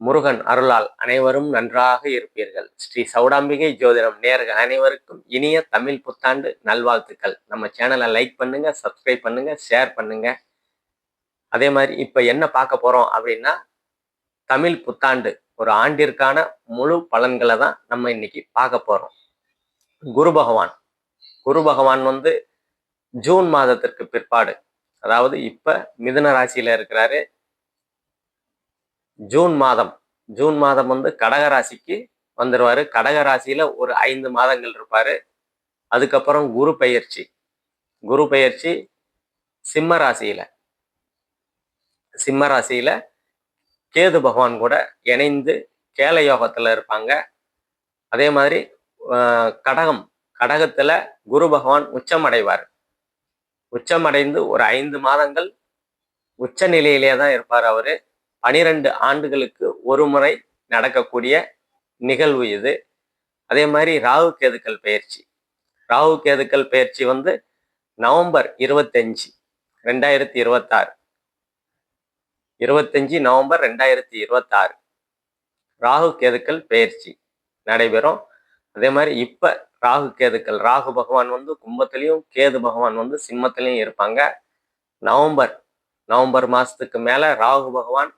முருகன் அருளால் அனைவரும் நன்றாக இருப்பீர்கள். ஸ்ரீ சௌடாம்பிகை ஜோதிடம் நேயர்கள் அனைவருக்கும் இனிய தமிழ் புத்தாண்டு நல்வாழ்த்துக்கள். நம்ம சேனலை லைக் பண்ணுங்க, சப்ஸ்கிரைப் பண்ணுங்க, ஷேர் பண்ணுங்க. அதே மாதிரி இப்ப என்ன பார்க்க போறோம் அப்படின்னா, தமிழ் புத்தாண்டு ஒரு ஆண்டிற்கான முழு பலன்களை தான் நம்ம இன்னைக்கு பார்க்க போறோம். குரு பகவான் குரு பகவான் ஜூன் மாதத்திற்கு பிற்பாடு, அதாவது இப்ப மிதுன ராசியில இருக்கிறாரு. ஜூன் மாதம் கடக ராசிக்கு வந்துருவாரு. கடக ராசியில ஒரு 5 மாதங்கள் இருப்பாரு. அதுக்கப்புறம் குரு பெயர்ச்சி சிம்ம ராசியில கேது பகவான் கூட இணைந்து கேல யோகத்துல இருப்பாங்க. அதே மாதிரி கடகத்துல குரு பகவான் உச்சமடைந்து ஒரு 5 மாதங்கள் உச்ச நிலையிலே தான் இருப்பார். அவரு 12 ஆண்டுகளுக்கு ஒரு முறை நடக்கக்கூடிய நிகழ்வு இது. அதே மாதிரி ராகு கேதுக்கள் பயிற்சி நவம்பர் 25 2026 நவம்பர் 2026 ராகு கேதுக்கள் பயிற்சி நடைபெறும். அதே மாதிரி இப்ப ராகு பகவான் கும்பத்திலையும் கேது பகவான் சிம்மத்திலையும் இருப்பாங்க. நவம்பர் மாசத்துக்கு மேல ராகு பகவான்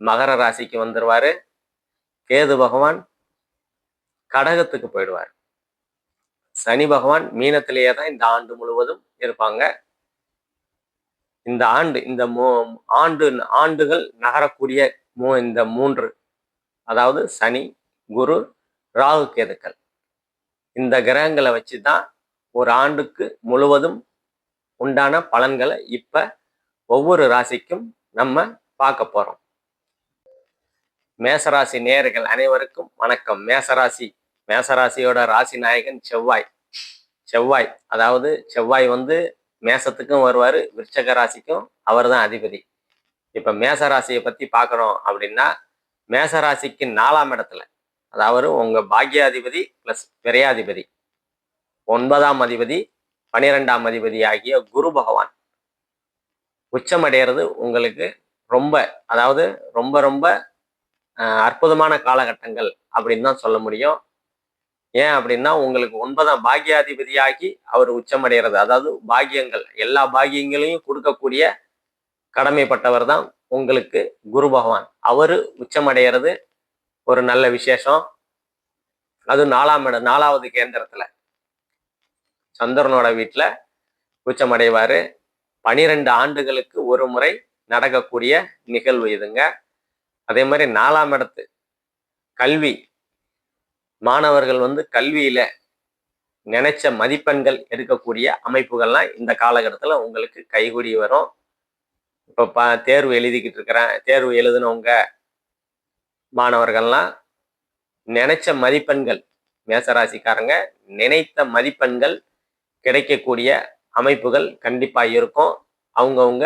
மகர ராசிக்கு வந்துருவாரு. கேது பகவான் கடகத்துக்கு போயிடுவார். சனி பகவான் மீனத்திலேயே தான் இந்த ஆண்டு முழுவதும் இருப்பாங்க. இந்த ஆண்டுகள் நகரக்கூடிய இந்த 3, அதாவது சனி, குரு, ராகு கேதுக்கள், இந்த கிரகங்களை வச்சுதான் ஒரு ஆண்டுக்கு முழுவதும் உண்டான பலன்களை இப்ப ஒவ்வொரு ராசிக்கும் நம்ம பார்க்க போறோம். மேசராசி நேயர்கள் அனைவருக்கும் வணக்கம். மேசராசியோட ராசி நாயகன் செவ்வாய். அதாவது செவ்வாய் மேசத்துக்கும் வருவாரு, விருச்சக ராசிக்கும் அவர் தான் அதிபதி. இப்ப மேசராசியை பத்தி பார்க்கறோம் அப்படின்னா, மேசராசிக்கு 4ஆம் இடத்துல, அதாவது உங்க பாக்யாதிபதி பிளஸ் விரையாதிபதி, 9ஆம் அதிபதி, 12ஆம் அதிபதி ஆகிய குரு பகவான் உச்சமடைகிறது உங்களுக்கு ரொம்ப ரொம்ப அற்புதமான காலகட்டங்கள் அப்படின்னு தான் சொல்ல முடியும். ஏன் அப்படின்னா, உங்களுக்கு 9ஆம் பாக்யாதிபதியாகி அவர் உச்சமடைகிறது, அதாவது எல்லா பாகியங்களையும் கொடுக்கக்கூடிய கடமைப்பட்டவர் தான் உங்களுக்கு குரு பகவான். அவரு உச்சமடைகிறது ஒரு நல்ல விசேஷம். அது 4வது கேந்திரத்துல சந்திரனோட வீட்டுல உச்சமடைவாரு. 12 ஆண்டுகளுக்கு ஒரு முறை நடக்கக்கூடிய நிகழ்வு இதுங்க. அதே மாதிரி 4ஆம் இடத்து கல்வி, மாணவர்கள் கல்வியில நினைச்ச மதிப்பெண்கள் எடுக்கக்கூடிய அமைப்புகள்லாம் இந்த காலகட்டத்துல உங்களுக்கு கைகூடி வரும். இப்ப தேர்வு எழுதினவங்க மாணவர்கள்லாம் நினைச்ச மதிப்பெண்கள், மேசராசிக்காரங்க நினைத்த மதிப்பெண்கள் கிடைக்கக்கூடிய அமைப்புகள் கண்டிப்பா இருக்கும். அவங்கவுங்க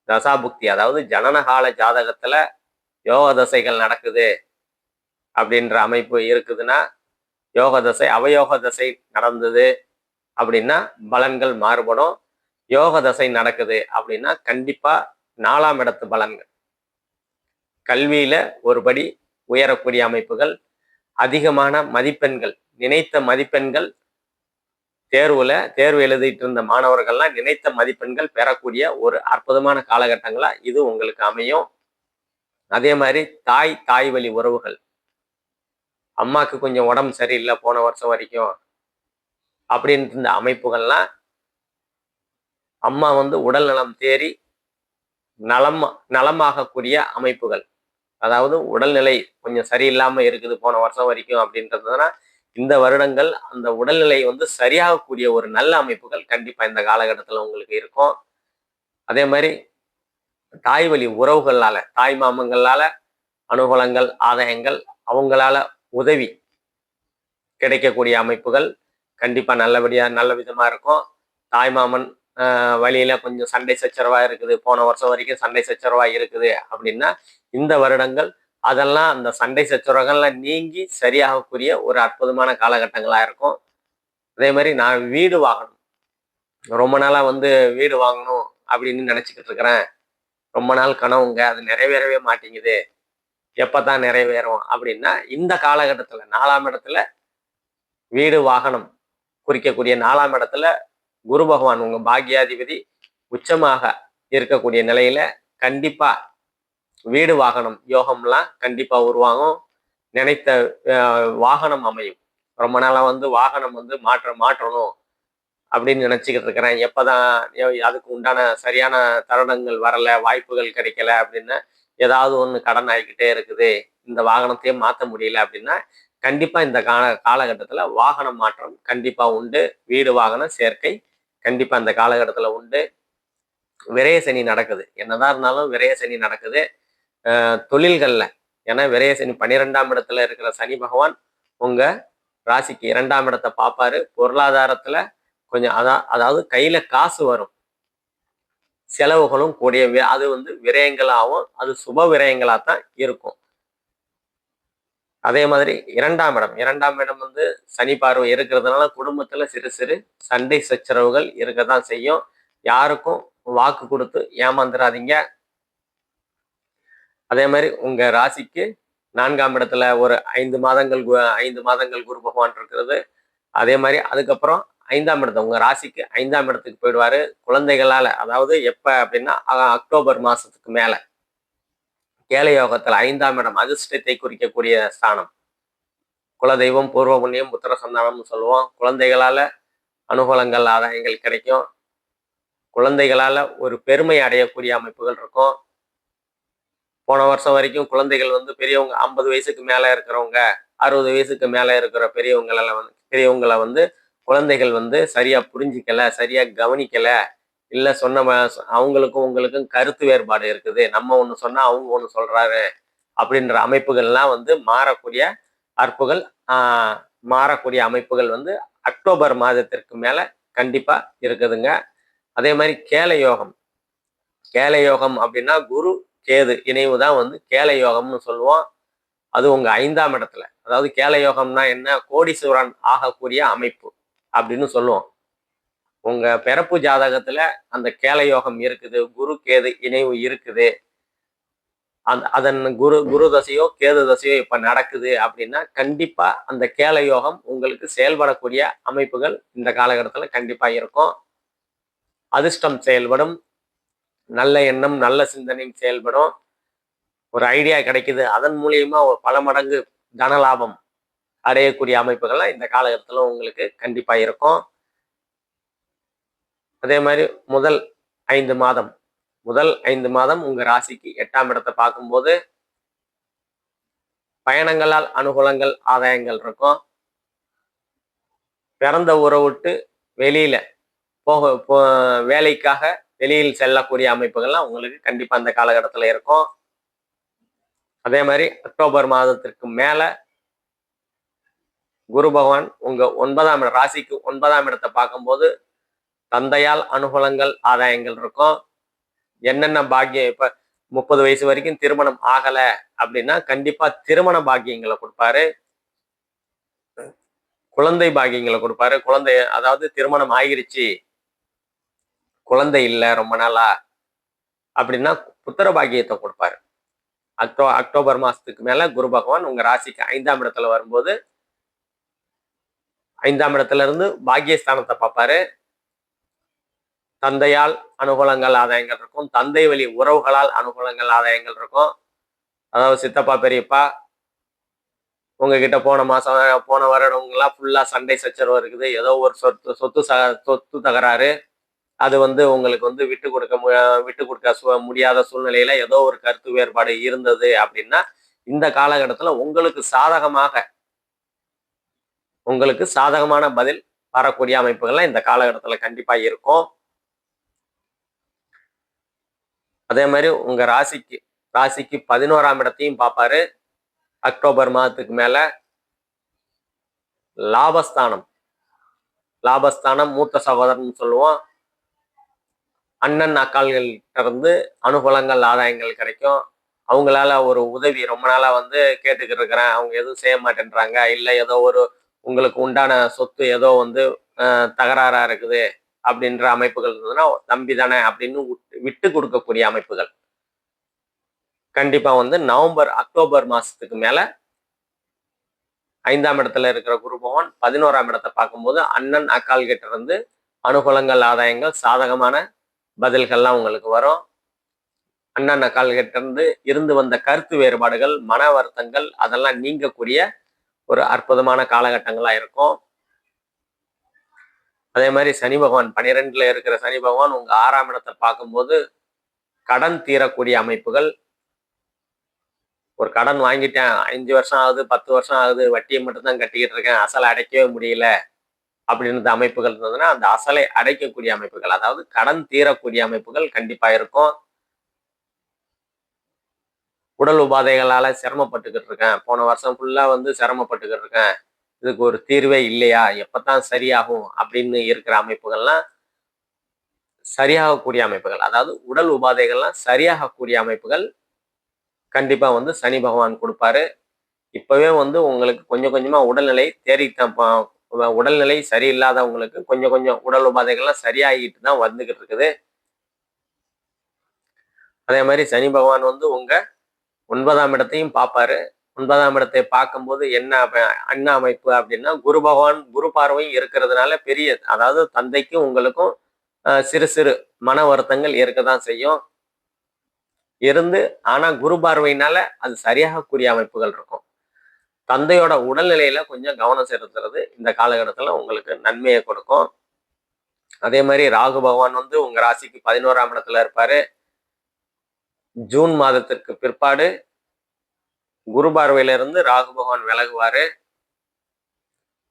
தசாபுக்தி, அதாவது ஜனனகால ஜாதகத்துல யோக தசைகள் நடக்குது அப்படின்ற அமைப்பு இருக்குதுன்னா, யோக தசை அவயோக தசை நடந்தது அப்படின்னா பலன்கள் மாறுபடும். யோக தசை நடக்குது அப்படின்னா கண்டிப்பா 4ஆம் இடத்து பலன்கள், கல்வியில ஒருபடி உயரக்கூடிய அமைப்புகள், அதிகமான மதிப்பெண்கள், நினைத்த மதிப்பெண்கள், தேர்வு எழுதிட்டு இருந்த மாணவர்கள்லாம் நினைத்த மதிப்பெண்கள் பெறக்கூடிய ஒரு அற்புதமான காலகட்டங்களா இது உங்களுக்கு அமையும். அதே மாதிரி தாய் வழி உறவுகள், அம்மாக்கு கொஞ்சம் உடம்பு சரியில்லை போன வருஷம் வரைக்கும் அப்படின்ட்டு இருந்த அமைப்புகள்லாம், அம்மா உடல் நலம் தேறி நலமாகக்கூடிய அமைப்புகள், அதாவது உடல்நிலை கொஞ்சம் சரியில்லாம இருக்குது போன வருஷம் வரைக்கும் அப்படின்றதுனா, இந்த வருடங்கள் அந்த உடல்நிலை சரியாகக்கூடிய ஒரு நல்ல அமைப்புகள் கண்டிப்பா இந்த காலகட்டத்துல உங்களுக்கு இருக்கும். அதே மாதிரி தாய் வழி உறவுகளால, தாய் மாமங்களால அனுகூலங்கள், ஆதாயங்கள், அவங்களால உதவி கிடைக்கக்கூடிய அமைப்புகள் கண்டிப்பா நல்ல விதமா இருக்கும். தாய் மாமன் வழியில கொஞ்சம் சண்டை சச்சரவா இருக்குது, போன வருஷம் வரைக்கும் சண்டை சச்சரவா இருக்குது அப்படின்னா, இந்த வருடங்கள் அதெல்லாம் அந்த சண்டை சச்சரவுகள்லாம் நீங்கி சரியாகக்கூடிய ஒரு அற்புதமான காலகட்டங்களா இருக்கும். அதே மாதிரி நான் ரொம்ப நாளா வீடு வாங்கணும் அப்படின்னு நினைச்சுக்கிட்டு இருக்கிறேன், ரொம்ப நாள் கனவுங்க, அது நிறைவேறவே மாட்டேங்குது, எப்பதான் நிறைவேறும் அப்படின்னா, இந்த காலகட்டத்துல 4ஆம் இடத்துல வீடு வாகனம் குறிக்கக்கூடிய 4ஆம் இடத்துல குரு பகவான் உங்க பாக்கியாதிபதி உச்சமாக இருக்கக்கூடிய நிலையில கண்டிப்பா வீடு வாகனம் யோகம்லாம் கண்டிப்பா உருவாகும். நினைத்த வாகனம் அமையும். ரொம்ப நாளா வந்து வாகனம் வந்து மாற்றணும் அப்படின்னு நினைச்சுக்கிட்டு இருக்கிறேன். எப்பதான் அதுக்கு உண்டான சரியான தருணங்கள் வரல, வாய்ப்புகள் கிடைக்கல அப்படின்னு ஏதாவது ஒண்ணு கடன் ஆகிக்கிட்டே இருக்குது, இந்த வாகனத்தையே மாத்த முடியல அப்படின்னா, கண்டிப்பா இந்த காலகட்டத்துல வாகனம் மாற்றம் கண்டிப்பா உண்டு. வீடு வாகன சேர்க்கை கண்டிப்பா இந்த காலகட்டத்துல உண்டு. விரய சனி நடக்குது. என்னதான் இருந்தாலும் விரய சனி நடக்குது. தொழில்கள்ல, ஏன்னா விரய சனி 12ஆம் இடத்துல இருக்கிற சனி பகவான் உங்க ராசிக்கு 2ஆம் இடத்தை பார்ப்பாரு. பொருளாதாரத்துல கொஞ்சம் அதாவது கையில காசு வரும், செலவுகளும் கூடிய அது வந்து விரயங்களாகவும் அது சுப விரயங்களா தான் இருக்கும். அதே மாதிரி 2ஆம் இடம் வந்து சனி பார்வை இருக்கிறதுனால குடும்பத்துல சிறு சிறு சண்டை சச்சரவுகள் இருக்கதான் செய்யும். யாருக்கும் வாக்கு கொடுத்து ஏமாந்துடாதீங்க. அதே மாதிரி உங்க ராசிக்கு 4ஆம் இடத்துல ஒரு 5 மாதங்கள் குரு பகவான் இருக்கிறது. அதே மாதிரி அதுக்கப்புறம் 5ஆம் இடத்தை உங்க ராசிக்கு 5ஆம் இடத்துக்கு போயிடுவாரு. குழந்தைகளால, அதாவது எப்ப அப்படின்னா அக்டோபர் மாசத்துக்கு மேல கேள யோகத்துல 5ஆம் இடம் அதிர்ஷ்டத்தை குறிக்கக்கூடிய ஸ்தானம். குலதெய்வம், பூர்வ புண்ணியம், புத்திர சந்தானம்னு சொல்லுவோம். குழந்தைகளால அனுகூலங்கள், ஆதாயங்கள் கிடைக்கும். குழந்தைகளால ஒரு பெருமை அடையக்கூடிய அமைப்புகள் இருக்கும். போன வருஷம் வரைக்கும் குழந்தைகள் வந்து பெரியவங்க 50 வயசுக்கு மேல இருக்கிறவங்க, 60 வயசுக்கு மேல இருக்கிற பெரியவங்களை வந்து குழந்தைகள் வந்து சரியா புரிஞ்சிக்கல, சரியா கவனிக்கல, இல்ல சொன்ன அவங்களுக்கும் உங்களுக்கும் கருத்து வேறுபாடு இருக்குது, நம்ம ஒண்ணு சொன்னா அவங்க ஒண்ணு சொல்றாரு அப்படின்ற அமைப்புகள்லாம் வந்து மாறக்கூடிய அமைப்புகள் வந்து அக்டோபர் மாதத்திற்கு மேல கண்டிப்பா இருக்குதுங்க. அதே மாதிரி கேள யோகம் அப்படின்னா குரு கேது இணைவு தான் வந்து கேள யோகம்னு சொல்லுவோம். அது உங்க 5ஆம் இடத்துல, அதாவது கேள யோகம்னா என்ன, கோடீஸ்வரன் ஆகக்கூடிய அமைப்பு அப்படின்னு சொல்லுவோம். உங்க பிறப்பு ஜாதகத்துல அந்த கேள யோகம் இருக்குது, குரு கேது இணைவு இருக்குது, அதன் குரு தசையோ கேது தசையோ இப்ப நடக்குது அப்படின்னா கண்டிப்பா அந்த கேள யோகம் உங்களுக்கு செயல்படக்கூடிய அமைப்புகள் இந்த காலகட்டத்துல கண்டிப்பா இருக்கும். அதிர்ஷ்டம் செயல்படும், நல்ல எண்ணம் நல்ல சிந்தனையும் செயல்படும், ஒரு ஐடியா கிடைக்குது, அதன் மூலியமா ஒரு பல மடங்கு தன லாபம் அடையக்கூடிய அமைப்புகள்லாம் இந்த காலகட்டத்துல உங்களுக்கு கண்டிப்பா இருக்கும். அதே மாதிரி முதல் 5 மாதம் உங்க ராசிக்கு 8ஆம் இடத்தை பார்க்கும்போது பயணங்களால் அனுகூலங்கள், ஆதாயங்கள் இருக்கும். பிறந்த ஊரை விட்டு வெளியில வேலைக்காக வெளியில் செல்லக்கூடிய அமைப்புகள்லாம் உங்களுக்கு கண்டிப்பா அந்த காலகட்டத்துல இருக்கும். அதே மாதிரி அக்டோபர் மாதத்திற்கு மேல குரு பகவான் உங்க 9ஆம் ராசிக்கு 9ஆம் இடத்தை பார்க்கும்போது தந்தையால் அனுகூலங்கள், ஆதாயங்கள் இருக்கும். என்னென்ன பாக்கியம், இப்ப 30 வயசு வரைக்கும் திருமணம் ஆகல அப்படின்னா கண்டிப்பா திருமண பாக்கியங்களை கொடுப்பாரு, குழந்தை பாக்கியங்களை கொடுப்பாரு. குழந்தை, அதாவது திருமணம் ஆகிருச்சு, குழந்தை இல்லை ரொம்ப நாளா அப்படின்னா புத்திர பாக்கியத்தை கொடுப்பாரு. அக்டோபர் மாசத்துக்கு மேல குரு பகவான் உங்க ராசிக்கு 5ஆம் இடத்துல வரும்போது 5ஆம் இடத்துல இருந்து பாக்கியஸ்தானத்தை பார்ப்பாரு. தந்தையால் அனுகூலங்கள், ஆதாயங்கள் இருக்கும். தந்தை வழி உறவுகளால் அனுகூலங்கள், ஆதாயங்கள் இருக்கும். அதாவது சித்தப்பா பெரியப்பா உங்ககிட்ட போன வருடங்கள்லாம் ஃபுல்லா சண்டை சச்சரவு இருக்குது, ஏதோ ஒரு சொத்து தகராறு, அது வந்து உங்களுக்கு வந்து விட்டு கொடுக்க முடியாத சூழ்நிலையில ஏதோ ஒரு கருத்து வேறுபாடு இருந்தது அப்படின்னா இந்த காலகட்டத்துல உங்களுக்கு சாதகமான பதில் வரக்கூடிய அமைப்புகள்லாம் இந்த காலகட்டத்துல கண்டிப்பா இருக்கும். அதே மாதிரி உங்க ராசிக்கு 11ஆம் இடத்தையும் பார்ப்பாரு. அக்டோபர் மாதத்துக்கு மேல லாபஸ்தானம் மூத்த சகோதரன் சொல்லுவோம். அண்ணன் அக்கால்கள்கிட்ட இருந்து அனுகூலங்கள், ஆதாயங்கள் கிடைக்கும். அவங்களால ஒரு உதவி ரொம்ப நாளா வந்து கேட்டுக்கிட்டு இருக்கிறேன், அவங்க எதுவும் செய்ய மாட்டேன்றாங்க, இல்லை ஏதோ ஒரு உங்களுக்கு உண்டான சொத்து ஏதோ வந்து தகராறா இருக்குது அப்படின்ற அமைப்புகள் இருந்ததுன்னா தம்பி தானே அப்படின்னு விட்டு கொடுக்கக்கூடிய அமைப்புகள். கண்டிப்பா வந்து அக்டோபர் மாசத்துக்கு மேல 5ஆம் இடத்துல இருக்கிற குரு பகவான் 11ஆம் இடத்தை பார்க்கும்போது அண்ணன் அக்கால் கிட்ட இருந்து அனுகூலங்கள், ஆதாயங்கள், சாதகமான பதில்கள்லாம் உங்களுக்கு வரும். அண்ணன் அக்கால் கிட்ட இருந்து வந்த கருத்து வேறுபாடுகள், மன வருத்தங்கள் அதெல்லாம் நீங்கக்கூடிய ஒரு அற்புதமான காலகட்டங்களா இருக்கும். அதே மாதிரி சனி பகவான் 12ல இருக்கிற சனி பகவான் உங்க 6ஆம் இடத்தை பார்க்கும்போது கடன் தீரக்கூடிய அமைப்புகள். ஒரு கடன் வாங்கிட்டேன், 5 வருஷம் ஆகுது, 10 வருஷம் ஆகுது, வட்டியை மட்டும்தான் கட்டிக்கிட்டு இருக்கேன், அசலை அடைக்கவே முடியல அப்படின்ற அமைப்புகள் இருந்ததுன்னா அந்த அசலை அடைக்கக்கூடிய அமைப்புகள், அதாவது கடன் தீரக்கூடிய அமைப்புகள் கண்டிப்பா இருக்கும். உடல் உபாதைகளால சிரமப்பட்டுக்கிட்டு இருக்கேன், போன வருஷம் ஃபுல்லா வந்து சிரமப்பட்டுக்கிட்டு இருக்கேன், இதுக்கு ஒரு தீர்வே இல்லையா, எப்பதான் சரியாகும் அப்படின்னு இருக்கிற அமைப்புகள்லாம் சரியாகக்கூடிய அமைப்புகள், அதாவது உடல் உபாதைகள்லாம் சரியாகக்கூடிய அமைப்புகள் கண்டிப்பா வந்து சனி பகவான் கொடுப்பாரு. இப்பவே வந்து உங்களுக்கு கொஞ்சம் கொஞ்சமா உடல்நிலை தேறித்தான், உடல்நிலை சரியில்லாதவங்களுக்கு கொஞ்சம் கொஞ்சம் உடல் உபாதைகள்லாம் சரியாகிட்டு தான் வந்துகிட்டு இருக்குது. அதே மாதிரி சனி பகவான் வந்து உங்க 9ஆம் இடத்தையும் பார்ப்பாரு. 9ஆம் இடத்தை பார்க்கும்போது என்ன அமைப்பு அப்படின்னா, குரு பகவான் குரு பார்வையும் இருக்கிறதுனால பெரிய, அதாவது தந்தைக்கும் உங்களுக்கும் சிறு சிறு மன வருத்தங்கள் இருக்கதான் செய்யும். ஆனா குரு பார்வையினால அது சரியாகக்கூடிய அமைப்புகள் இருக்கும். தந்தையோட உடல்நிலையில கொஞ்சம் கவனம் செலுத்துறது இந்த காலகட்டத்துல உங்களுக்கு நன்மையை கொடுக்கும். அதே மாதிரி ராகு பகவான் வந்து உங்க ராசிக்கு 11ஆம் இடத்துல இருப்பாரு. ஜூன் மாதத்திற்கு பிற்பாடு குரு பார்வையில இருந்து ராகு பகவான் விலகுவாரு.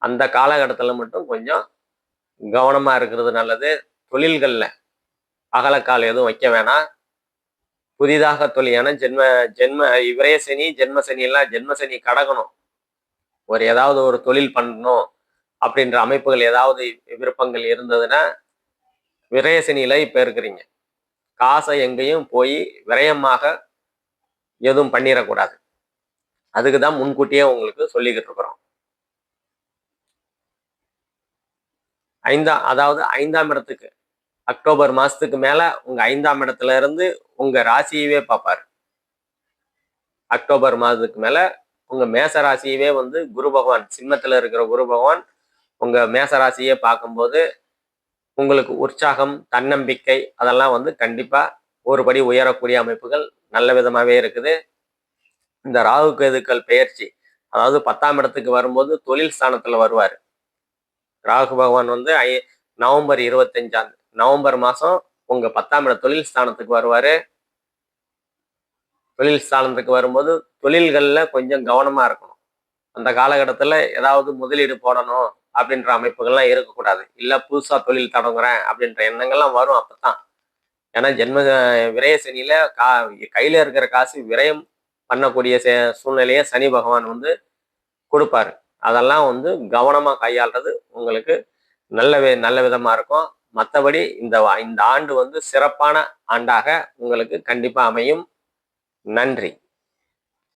அந்த காலகட்டத்துல மட்டும் கொஞ்சம் கவனமா இருக்கிறது நல்லது. தொழில்கள்ல அகலக்கால் எதுவும் வைக்க வேணாம். புதிதாக தொழில், ஏன்னா ஜென்ம ஜென்ம விரய சனி, ஜென்ம சனி எல்லாம், ஜென்ம சனி கடக்கணும், ஏதாவது ஒரு தொழில் பண்ணணும் அப்படின்ற அமைப்புகள் ஏதாவது விருப்பங்கள் இருந்ததுன்னா, விரய சனியில இப்ப இருக்கிறீங்க, காசை எங்கேயும் போய் விரயமாக எதுவும் பண்ணிடக்கூடாது. அதுக்குதான் முன்கூட்டியே உங்களுக்கு சொல்லிக்கிட்டு இருக்கிறோம். அதாவது 5ஆம் இடத்துக்கு அக்டோபர் மாசத்துக்கு மேல உங்க 5ஆம் இடத்துல இருந்து உங்க ராசியவே பார்ப்பாரு. அக்டோபர் மாதத்துக்கு மேல உங்க மேச ராசியவே வந்து குரு பகவான், சிம்மத்துல இருக்கிற குரு பகவான் உங்க மேச ராசியே பார்க்கும்போது உங்களுக்கு உற்சாகம், தன்னம்பிக்கை அதெல்லாம் வந்து கண்டிப்பா ஒருபடி உயரக்கூடிய அமைப்புகள் நல்ல விதமாவே இருக்குது. இந்த ராகு கேதுக்கள் பெயர்ச்சி, அதாவது 10ஆம் இடத்துக்கு வரும்போது தொழில் ஸ்தானத்துல வருவாரு. ராகு பகவான் வந்து நவம்பர் மாசம் உங்க 10ஆம் இட தொழில் ஸ்தானத்துக்கு வருவாரு. தொழில் ஸ்தானத்துக்கு வரும்போது தொழில்கள்ல கொஞ்சம் கவனமா இருக்கணும். அந்த காலகட்டத்துல ஏதாவது முதலீடு போடணும் அப்படின்ற அமைப்புகள்லாம் இருக்கக்கூடாது. இல்ல புதுசா தொழில் தொடங்குறேன் அப்படின்ற எண்ணங்கள்லாம் வரும் அப்பதான். ஏன்னா விரய சனியில கையில இருக்கிற காசு விரயம் பண்ணக்கூடிய சூழ்நிலையை சனி பகவான் வந்து கொடுப்பாரு. அதெல்லாம் வந்து கவனமா கையாள்றது உங்களுக்கு நல்ல விதமா இருக்கும். மற்றபடி இந்த ஆண்டு வந்து சிறப்பான ஆண்டாக உங்களுக்கு கண்டிப்பா அமையும். நன்றி.